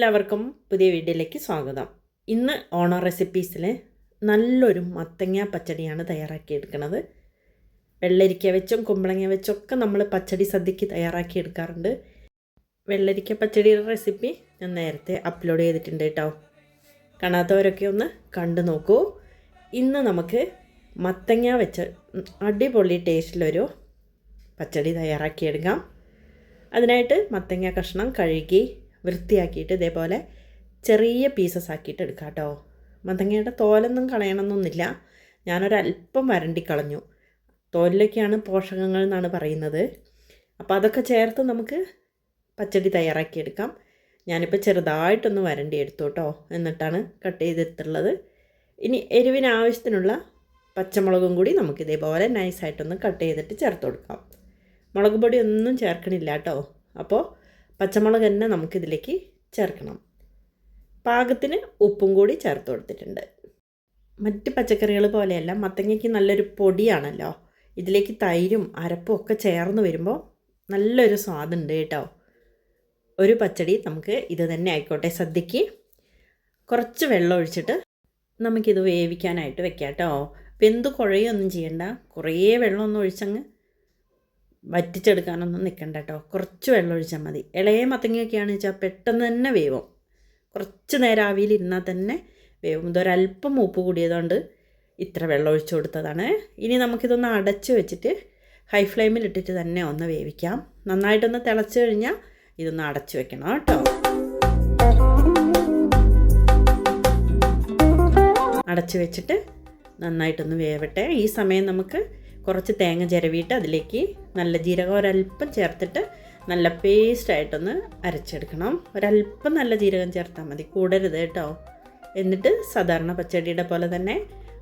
എല്ലാവർക്കും പുതിയ വീഡിയോയിലേക്ക് സ്വാഗതം. ഇന്ന് ഓണ റെസിപ്പീസിൽ നല്ലൊരു മത്തങ്ങ പച്ചടിയാണ് തയ്യാറാക്കിയെടുക്കുന്നത്. വെള്ളരിക്ക വെച്ചും കുമ്പളങ്ങ വെച്ചൊക്കെ നമ്മൾ പച്ചടി സദ്യക്ക് തയ്യാറാക്കിയെടുക്കാറുണ്ട്. വെള്ളരിക്ക പച്ചടിയുടെ റെസിപ്പി ഞാൻ നേരത്തെ അപ്ലോഡ് ചെയ്തിട്ടുണ്ട് കേട്ടോ. കാണാത്തവരൊക്കെ ഒന്ന് കണ്ടു നോക്കൂ. ഇന്ന് നമുക്ക് മത്തങ്ങ വെച്ച് അടിപൊളി ടേസ്റ്റിലൊരു പച്ചടി തയ്യാറാക്കിയെടുക്കാം. അതിനായിട്ട് മത്തങ്ങ കഷ്ണം കഴുകി വൃത്തിയാക്കിയിട്ട് ഇതേപോലെ ചെറിയ പീസസ് ആക്കിയിട്ട് എടുക്കാം കേട്ടോ. മത്തങ്ങയുടെ തോലൊന്നും കളയണമെന്നൊന്നുമില്ല. ഞാനൊരല്പം വരണ്ടി കളഞ്ഞു. തോലിലൊക്കെയാണ് പോഷകങ്ങൾ എന്നാണ് പറയുന്നത്. അപ്പോൾ അതൊക്കെ ചേർത്ത് നമുക്ക് പച്ചടി തയ്യാറാക്കിയെടുക്കാം. ഞാനിപ്പോൾ ചെറുതായിട്ടൊന്ന് വരണ്ടി എടുത്തു കേട്ടോ. എന്നിട്ടാണ് കട്ട് ചെയ്തെടുത്തുള്ളത്. ഇനി എരിവിന് ആവശ്യത്തിനുള്ള പച്ചമുളകും കൂടി നമുക്ക് ഇതേപോലെ നൈസായിട്ടൊന്ന് കട്ട് ചെയ്തിട്ട് ചേർത്ത് കൊടുക്കാം. മുളക് പൊടി ഒന്നും ചേർക്കണില്ല കേട്ടോ. അപ്പോൾ പച്ചമുളക് തന്നെ നമുക്കിതിലേക്ക് ചേർക്കണം. പാകത്തിന് ഉപ്പും കൂടി ചേർത്ത് കൊടുത്തിട്ടുണ്ട്. മറ്റ് പച്ചക്കറികൾ പോലെയല്ല, മത്തങ്ങയ്ക്ക് നല്ലൊരു പൊടിയാണല്ലോ. ഇതിലേക്ക് തൈരും അരപ്പും ഒക്കെ ചേർന്ന് വരുമ്പോൾ നല്ലൊരു സ്വാദുണ്ട് കേട്ടോ. ഒരു പച്ചടി നമുക്ക് ഇത് തന്നെ ആയിക്കോട്ടെ. സദ്യക്ക് കുറച്ച് വെള്ളം ഒഴിച്ചിട്ട് നമുക്കിത് വേവിക്കാനായിട്ട് വെക്കാം കേട്ടോ. വെന്ത് കുഴയൊന്നും ചെയ്യണ്ട. കുറേ വെള്ളമൊന്നും ഒഴിച്ചങ്ങ് വറ്റിച്ചെടുക്കാനൊന്നും നിൽക്കണ്ട കേട്ടോ. കുറച്ച് വെള്ളം ഒഴിച്ചാൽ മതി. ഇളയ മത്തങ്ങയൊക്കെയാണെന്ന് വെച്ചാൽ പെട്ടെന്ന് തന്നെ വേവും. കുറച്ച് നേരം ആവിയിലിരുന്നാൽ തന്നെ വേവും. ഇതൊരല്പം ഉപ്പ് കൂടിയതുകൊണ്ട് ഇത്ര വെള്ളം ഒഴിച്ചു കൊടുത്തതാണ്. ഇനി നമുക്കിതൊന്ന് അടച്ച് വെച്ചിട്ട് ഹൈ ഫ്ലെയിമിലിട്ടിട്ട് തന്നെ ഒന്ന് വേവിക്കാം. നന്നായിട്ടൊന്ന് തിളച്ച് കഴിഞ്ഞാൽ ഇതൊന്ന് അടച്ച് വെക്കണം കേട്ടോ. അടച്ച് വെച്ചിട്ട് നന്നായിട്ടൊന്ന് വേവട്ടെ. ഈ സമയം നമുക്ക് കുറച്ച് തേങ്ങ ചിരവിയിട്ട് അതിലേക്ക് നല്ല ജീരകം ഒരല്പം ചേർത്തിട്ട് നല്ല പേസ്റ്റായിട്ടൊന്ന് അരച്ചെടുക്കണം. ഒരല്പം നല്ല ജീരകം ചേർത്താൽ മതി, കൂടരുത് കേട്ടോ. എന്നിട്ട് സാധാരണ പച്ചടിയുടെ പോലെ തന്നെ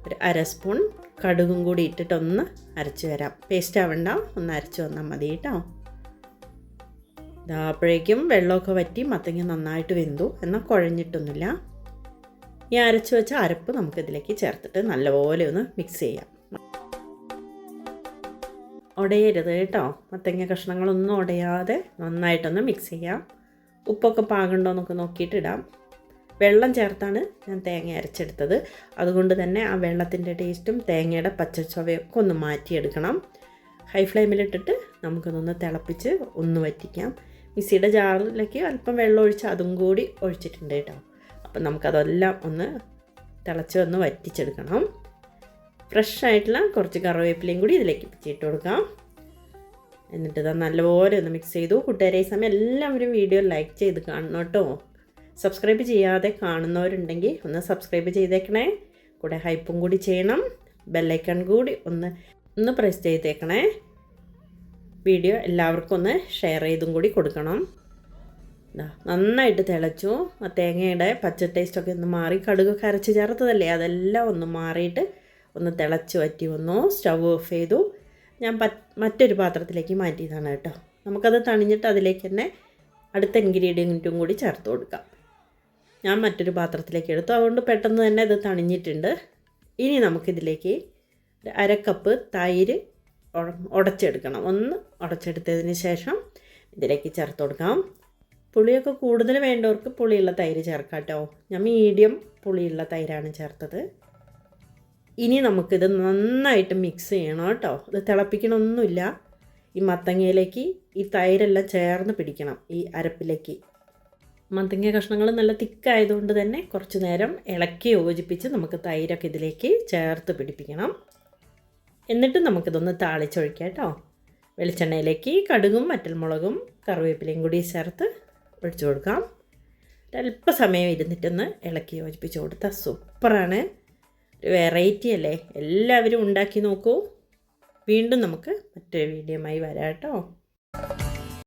ഒരു അര സ്പൂൺ കടുകും കൂടി ഇട്ടിട്ടൊന്ന് അരച്ച് വരാം. പേസ്റ്റ് ആവണ്ട, ഒന്ന് അരച്ച് വന്നാൽ മതി കേട്ടോ. അപ്പോഴേക്കും വെള്ളമൊക്കെ വറ്റി മത്തങ്ങ നന്നായിട്ട് വെന്തു. എന്നാൽ കുഴഞ്ഞിട്ടൊന്നുമില്ല. ഈ അരച്ച് വെച്ച അരപ്പ് നമുക്കിതിലേക്ക് ചേർത്തിട്ട് നല്ലപോലെ ഒന്ന് മിക്സ് ചെയ്യാം. ഉടയരുത് കേട്ടോ. മത്തങ്ങ കഷ്ണങ്ങളൊന്നും ഉടയാതെ നന്നായിട്ടൊന്ന് മിക്സ് ചെയ്യാം. ഉപ്പൊക്കെ പാകമുണ്ടോ എന്നൊക്കെ നോക്കിയിട്ട് ഇടാം. വെള്ളം ചേർത്താണ് ഞാൻ തേങ്ങ അരച്ചെടുത്തത്. അതുകൊണ്ട് തന്നെ ആ വെള്ളത്തിൻ്റെ ടേസ്റ്റും തേങ്ങയുടെ പച്ചച്ചുവയൊക്കെ ഒന്ന് മാറ്റിയെടുക്കണം. ഹൈ ഫ്ലെയിമിലിട്ടിട്ട് നമുക്കൊന്ന് തിളപ്പിച്ച് ഒന്ന് വറ്റിക്കാം. മിക്സിയുടെ ജാറിലേക്ക് അല്പം വെള്ളം ഒഴിച്ച് അതും കൂടി ഒഴിച്ചിട്ടുണ്ട് കേട്ടോ. അപ്പം നമുക്കതെല്ലാം ഒന്ന് തിളച്ച് ഒന്ന് വറ്റിച്ചെടുക്കണം. ഫ്രഷ് ആയിട്ടുള്ള കുറച്ച് കറിവേപ്പിലയും കൂടി ഇതിലേക്ക് പിച്ചിട്ട് കൊടുക്കാം. എന്നിട്ട് ഇത് നല്ലപോലെ ഒന്ന് മിക്സ് ചെയ്തു. കൂട്ടുകാരെ, ഈ സമയം എല്ലാവരും വീഡിയോ ലൈക്ക് ചെയ്ത് കാണണം കേട്ടോ. സബ്സ്ക്രൈബ് ചെയ്യാതെ കാണുന്നവരുണ്ടെങ്കിൽ ഒന്ന് സബ്സ്ക്രൈബ് ചെയ്തേക്കണേ. കൂടെ ഹൈപ്പും കൂടി ചെയ്യണം. ബെല്ലൈക്കൺ കൂടി ഒന്ന് പ്രസ് ചെയ്തേക്കണേ. വീഡിയോ എല്ലാവർക്കും ഒന്ന് ഷെയർ ചെയ്തും കൂടി കൊടുക്കണം. നന്നായിട്ട് തിളച്ചു. ആ തേങ്ങയുടെ പച്ച ടേസ്റ്റൊക്കെ ഒന്ന് മാറി, കടുകൊക്കെ അരച്ച് ചേർത്തതല്ലേ, അതെല്ലാം ഒന്ന് മാറിയിട്ട് ഒന്ന് തിളച്ച് വറ്റി വന്നു. സ്റ്റവ് ഓഫ് ചെയ്തു. ഞാൻ മറ്റൊരു പാത്രത്തിലേക്ക് മാറ്റിയതാണ് കേട്ടോ. നമുക്കത് തണിഞ്ഞിട്ട് അതിലേക്ക് തന്നെ അടുത്ത ഇൻഗ്രീഡിയൻറ്റും കൂടി ചേർത്ത് കൊടുക്കാം. ഞാൻ മറ്റൊരു പാത്രത്തിലേക്ക് എടുത്തു. അതുകൊണ്ട് പെട്ടെന്ന് തന്നെ ഇത് തണിഞ്ഞിട്ടുണ്ട്. ഇനി നമുക്കിതിലേക്ക് ഒരു അര കപ്പ് തൈര് ഉടച്ചെടുക്കണം. ഒന്ന് ഉടച്ചെടുത്തതിന് ശേഷം ഇതിലേക്ക് ചേർത്ത് കൊടുക്കാം. പുളിയൊക്കെ കൂടുതൽ വേണ്ടവർക്ക് പുളിയുള്ള തൈര് ചേർക്കാം കേട്ടോ. ഞാൻ മീഡിയം പുളിയുള്ള തൈരാണ് ചേർത്തത്. ഇനി നമുക്കിത് നന്നായിട്ട് മിക്സ് ചെയ്യണം കേട്ടോ. ഇത് തിളപ്പിക്കണമൊന്നുമില്ല. ഈ മത്തങ്ങയിലേക്ക് ഈ തൈരെല്ലാം ചേർന്ന് പിടിക്കണം ഈ അരപ്പിലേക്ക്. മത്തങ്ങ കഷ്ണങ്ങൾ നല്ല തിക്കായതുകൊണ്ട് തന്നെ കുറച്ച് നേരം ഇളക്കി യോജിപ്പിച്ച് നമുക്ക് തൈരൊക്കെ ഇതിലേക്ക് ചേർത്ത് പിടിപ്പിക്കണം. എന്നിട്ട് നമുക്കിതൊന്ന് താളിച്ചൊഴിക്കാം കേട്ടോ. വെളിച്ചെണ്ണയിലേക്ക് കടുകും വറ്റൽമുളകും കറിവേപ്പിലയും കൂടി ചേർത്ത് ഒഴിച്ചു കൊടുക്കാം. ഒരല്പസമയം ഇരുന്നിട്ടൊന്ന് ഇളക്കി യോജിപ്പിച്ച് കൊടുത്താൽ സൂപ്പറാണ്. ഒരു വെറൈറ്റി അല്ലേ. എല്ലാവരും ഉണ്ടാക്കി നോക്കൂ. വീണ്ടും നമുക്ക് മറ്റൊരു വീഡിയോയുമായി വരാം കേട്ടോ.